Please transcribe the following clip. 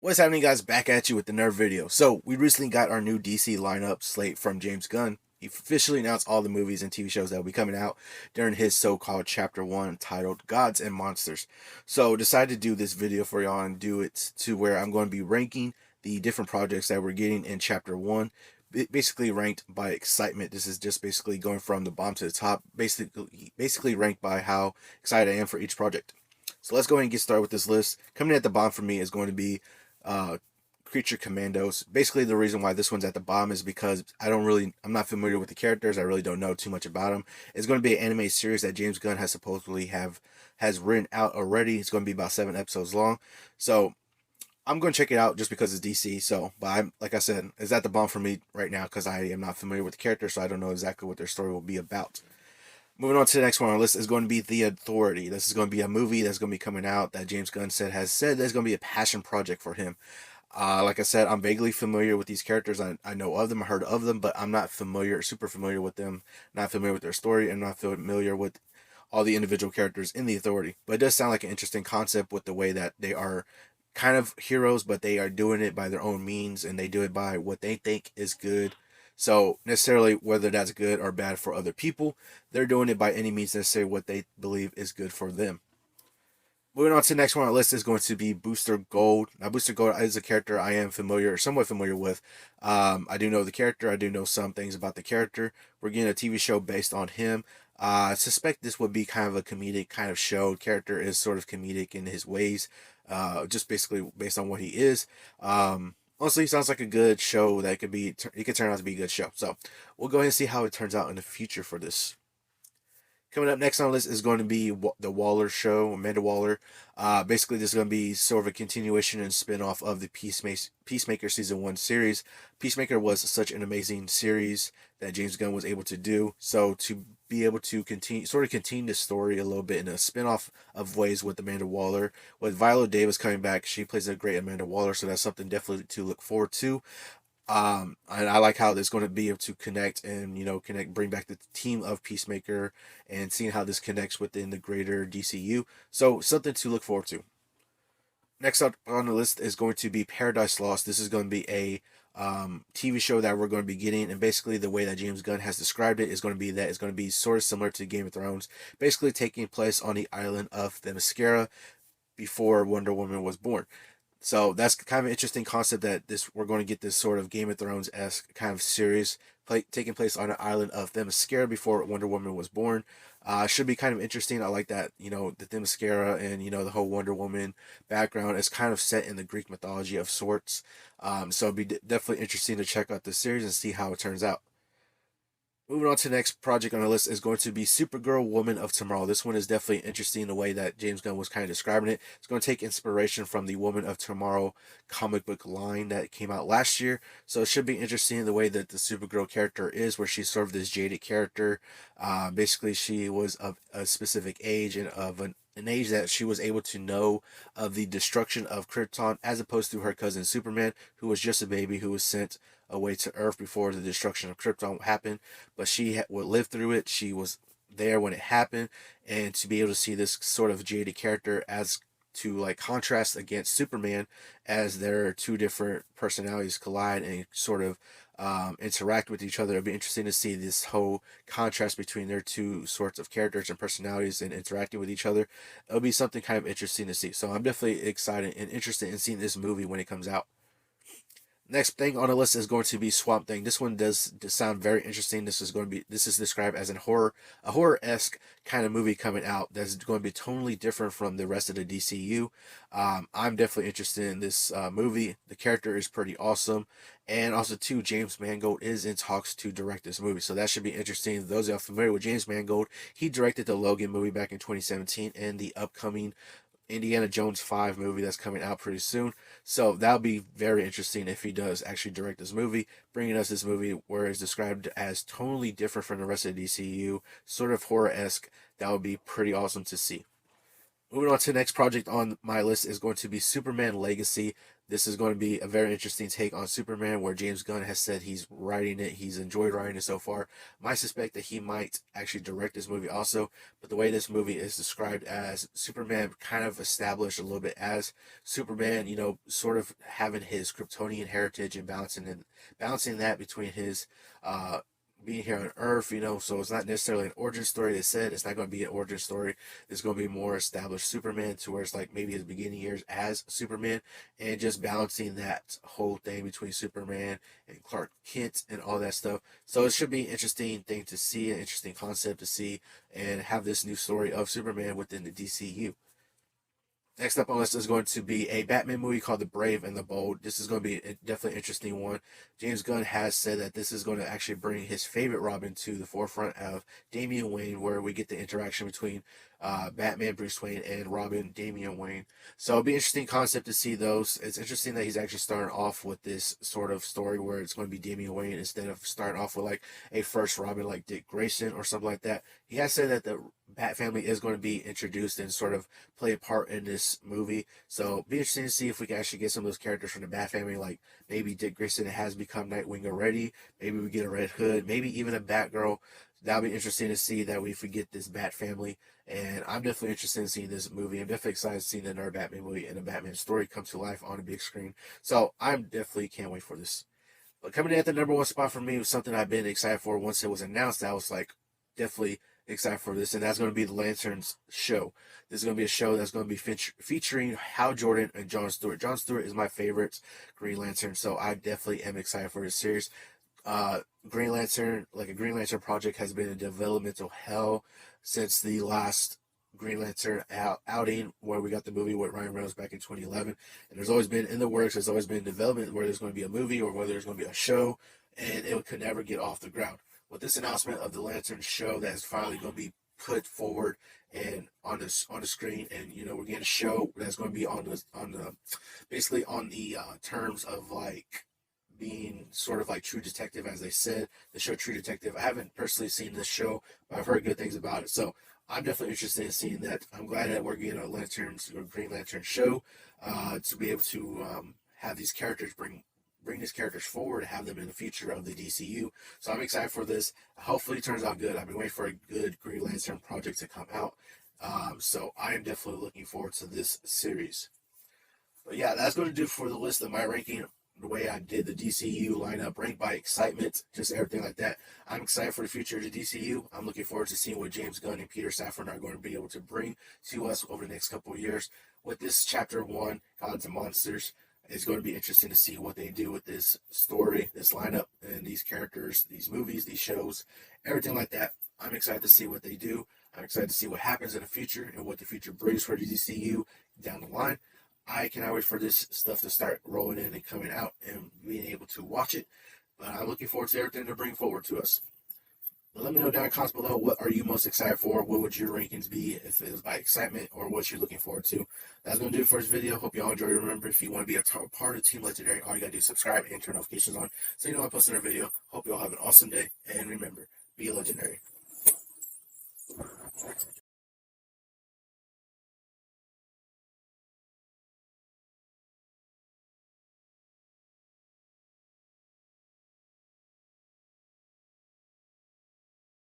What's happening, guys? Back at you with another video. So we recently got our new DC lineup slate from James Gunn. He officially announced all the movies and TV shows that will be coming out during his so-called Chapter 1 titled Gods and Monsters. So decided to do this video for y'all and do it to where I'm going to be ranking the different projects that we're getting in Chapter 1, basically ranked by excitement. This is just basically going from the bottom to the top, basically ranked by how excited I am for each project. So let's go ahead and get started with this list. Coming at the bottom for me is going to be uh, Creature Commandos. Basically, the reason why this one's at the bottom is because I'm not familiar with the characters. I really don't know too much about them. It's going to be an anime series that James Gunn has written out already. It's going to be about 7 episodes long. So I'm going to check it out just because it's DC. So, but I'm like I said, it's at the bottom for me right now because I am not familiar with the characters, so I don't know exactly what their story will be about. Moving on to the next one on our list is going to be The Authority. This is going to be a movie that's going to be coming out that James Gunn has said that's going to be a passion project for him. Like I said, I'm vaguely familiar with these characters. I know of them, I heard of them, but I'm not super familiar with them. Not familiar with their story, and not familiar with all the individual characters in The Authority. But it does sound like an interesting concept with the way that they are kind of heroes, but they are doing it by their own means, and they do it by what they think is good. So necessarily, whether that's good or bad for other people, they're doing it by any means necessary what they believe is good for them. Moving on to the next one on our list is going to be Booster Gold. Now, Booster Gold is a character I am somewhat familiar with. I do know the character. I do know some things about the character. We're getting a TV show based on him. I suspect this would be kind of a comedic kind of show. Character is sort of comedic in his ways, just basically based on what he is. Honestly, sounds like a good show that it could turn out to be a good show. So we'll go ahead and see how it turns out in the future for this. Coming up next on the list is going to be the Waller Show, Amanda Waller. Basically, this is going to be sort of a continuation and spin-off of the Peacemaker Season 1 series. Peacemaker was such an amazing series that James Gunn was able to do. So to be able to continue the story a little bit in a spin-off of ways with Amanda Waller. With Viola Davis coming back, she plays a great Amanda Waller, so that's something definitely to look forward to. And I like how it's going to be able to connect and bring back the team of Peacemaker and seeing how this connects within the greater DCU. So something to look forward to. Next up on the list is going to be Paradise Lost. This is going to be a TV show that we're going to be getting, and basically the way that James Gunn has described it is going to be that it's going to be sort of similar to Game of Thrones, basically taking place on the island of Themyscira before Wonder Woman was born. So that's kind of an interesting concept that this we're going to get this sort of Game of Thrones esque kind of series taking place on an island of Themyscira before Wonder Woman was born. Should be kind of interesting. I like that the Themyscira and the whole Wonder Woman background is kind of set in the Greek mythology of sorts. So it'd be definitely interesting to check out this series and see how it turns out. Moving on to the next project on the list is going to be Supergirl Woman of Tomorrow. This one is definitely interesting the way that James Gunn was kind of describing it. It's going to take inspiration from the Woman of Tomorrow comic book line that came out last year. So it should be interesting the way that the Supergirl character is, where she's sort of this jaded character. Basically, she was of a specific age and of an age that she was able to know of the destruction of Krypton, as opposed to her cousin Superman, who was just a baby who was sent away to Earth before the destruction of Krypton happened. But she would live through it. She was there when it happened, and to be able to see this sort of jaded character as to like contrast against Superman, as their two different personalities collide and sort of interact with each other. It'll be interesting to see this whole contrast between their two sorts of characters and personalities and interacting with each other. It'll be something kind of interesting to see. So I'm definitely excited and interested in seeing this movie when it comes out. Next thing on the list is going to be Swamp Thing. This one does sound very interesting. This is described as a horror-esque kind of movie coming out that's going to be totally different from the rest of the DCU. I'm definitely interested in this movie. The character is pretty awesome, and also too, James Mangold is in talks to direct this movie, so that should be interesting. Those that are familiar with James Mangold, he directed the Logan movie back in 2017 and the upcoming Indiana Jones 5 movie that's coming out pretty soon. So that'll be very interesting if he does actually direct this movie, bringing us this movie where it's described as totally different from the rest of the DCU, sort of horror-esque. That would be pretty awesome to see. Moving on to the next project on my list is going to be Superman Legacy. This is going to be a very interesting take on Superman, where James Gunn has said he's writing it. He's enjoyed writing it so far. I suspect that he might actually direct this movie also. But the way this movie is described as Superman kind of established a little bit as Superman, sort of having his Kryptonian heritage and balancing that between his being here on Earth, so it's not necessarily an origin story. They said it's not going to be an origin story. It's going to be more established Superman, to where it's like maybe his beginning years as Superman, and just balancing that whole thing between Superman and Clark Kent and all that stuff. So it should be an interesting thing to see, an interesting concept to see, and have this new story of Superman within the DCU. Next up on the list is going to be a Batman movie called The Brave and the Bold. This is going to be definitely an interesting one. James Gunn has said that this is going to actually bring his favorite Robin to the forefront of Damian Wayne, where we get the interaction between Batman, Bruce Wayne, and Robin, Damian Wayne. So it'll be an interesting concept to see those. It's interesting that he's actually starting off with this sort of story where it's going to be Damian Wayne instead of starting off with like a first Robin like Dick Grayson or something like that. He has said that the Bat family is going to be introduced and sort of play a part in this movie. So be interesting to see if we can actually get some of those characters from the Bat family, like maybe Dick Grayson has become Nightwing already. Maybe we get a Red Hood, maybe even a Batgirl. That'll be interesting to see that if we get this Bat family. And I'm definitely interested in seeing this movie. I'm definitely excited to see another Batman movie and a Batman story come to life on a big screen. So I'm definitely can't wait for this. But coming in at the number one spot for me was something I've been excited for once it was announced. I was like definitely excited for this, and that's going to be the Lanterns show. This is going to be a show that's going to be featuring Hal Jordan and Jon Stewart. Jon Stewart is my favorite Green Lantern, so I definitely am excited for this series. Green Lantern, like a Green Lantern project, has been in developmental hell since the last Green Lantern outing, where we got the movie with Ryan Reynolds back in 2011. And there's always been in the works, there's always been development where there's going to be a movie or whether there's going to be a show, and it could never get off the ground. With this announcement of the Lantern show that is finally going to be put forward and on the screen, and we're getting a show that's going to be on the basically on the terms of like being sort of like True Detective, as they said, the show True Detective. I haven't personally seen this show, but I've heard good things about it. So I'm definitely interested in seeing that. I'm glad that we're getting a Lanterns or Green Lantern show to be able to have these characters bring these characters forward, have them in the future of the DCU. So I'm excited for this. Hopefully it turns out good. I've been waiting for a good Green Lantern project to come out. So I am definitely looking forward to this series. But yeah, that's going to do for the list of my ranking, the way I did the DCU lineup, ranked by excitement, just everything like that. I'm excited for the future of the DCU. I'm looking forward to seeing what James Gunn and Peter Safran are going to be able to bring to us over the next couple of years. With this chapter 1, Gods and Monsters, it's going to be interesting to see what they do with this story, this lineup, and these characters, these movies, these shows, everything like that. I'm excited to see what they do. I'm excited to see what happens in the future and what the future brings for the DCU down the line. I cannot wait for this stuff to start rolling in and coming out and being able to watch it. But I'm looking forward to everything to bring forward to us. But let me know down in the comments below, what are you most excited for? What would your rankings be if it was by excitement, or what you're looking forward to? That's going to do it for this video. Hope you all enjoyed. Remember, if you want to be a part of Team Legendary, all you got to do is subscribe and turn notifications on so you know when I post another video. Hope you all have an awesome day. And remember, be legendary.